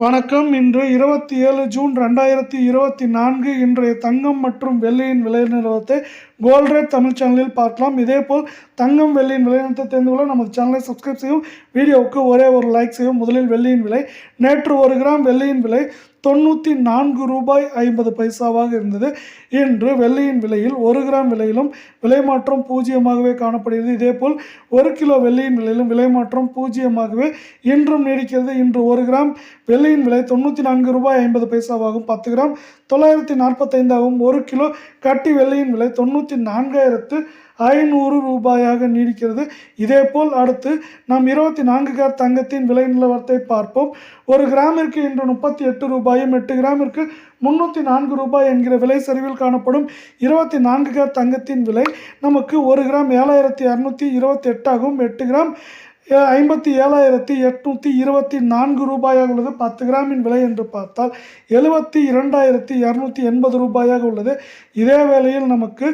வணக்கம். இன்று 27 ஜூன் 2024 இன்றைய தங்கம் மற்றும் வெள்ளியின் விலை நிலவரத்தை கோல்ட் ரேட் தமிழ் சேனலில் பார்க்கலாம். இதேபோல் தங்கம் வெள்ளியின் விலை நிலவரத்தை தெரிந்து கொள்ள நமது சேனலை சப்ஸ்கிரைப் செய்யவும், வீடியோவுக்கு ஒரே ஒரு லைக் செய்யவும். முதலில் வெள்ளியின் விலை. நேற்று 1 கிராம் வெள்ளியின் விலை ₹94.50 இருந்தது. இன்று வெள்ளியின் விலையில் 1 கிராம் விலையிலும் விலை மாற்றம் பூஜ்ஜியமாகவே காணப்படுகிறது. இதேபோல் 1 கிலோ வெள்ளியின் விலையிலும் விலை மாற்றம் பூஜ்ஜியமாகவே இன்றும் நீடிக்கிறது. இன்று 1 கிராம் வெள்ளியின் விலை ₹94.50 10 கிராம் 945 1 கிலோ கட்டி வெள்ளியின் விலை ₹94,500 நீடிக்கிறது. இதேபோல் அடுத்து நாம் 24 கேரட் தங்கத்தின் விலை நிலவரத்தை பார்ப்போம். 1 கிராமிற்கு இன்று ₹38, 8 கிராமிற்கு ₹304 என்கிற விலை சரிவில் காணப்படும். 24 கேரட் தங்கத்தின் விலை நமக்கு 1 கிராம் ₹7,228 ஆகவும், 8 கிராம் ₹57,824 உள்ளது. 10 கிராமின் விலை என்று பார்த்தால் ₹72,280 உள்ளது. இதே வேளையில் நமக்கு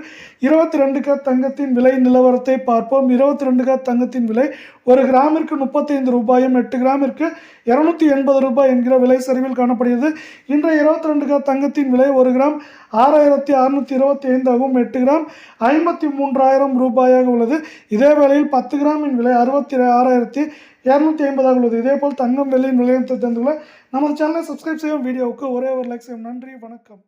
22 கேரட் தங்கத்தின் விலை நிலவரத்தை பார்ப்போம். 22 கேரட் தங்கத்தின் விலை 1 கிராமிற்கு ₹35, 8 கிராமிற்கு ₹280 என்கிற விலை சரிவில் காணப்படுகிறது. இன்றைய 22 கேரட் தங்கத்தின் விலை 1 கிராம் ₹6,625 ஆகவும், 8 கிராம் ₹53,000 உள்ளது. இதே வேளையில் 10 கிராமின் விலை ₹66,250 உள்ளது. இதேபோல் தங்கம் வெள்ளியின் விலையை தெரிந்து கொள்ள நமது சேனலை சப்ஸ்கிரைப் செய்யும், வீடியோவுக்கு ஒரே ஒரு லைக் செய்யும். நன்றி, வணக்கம்.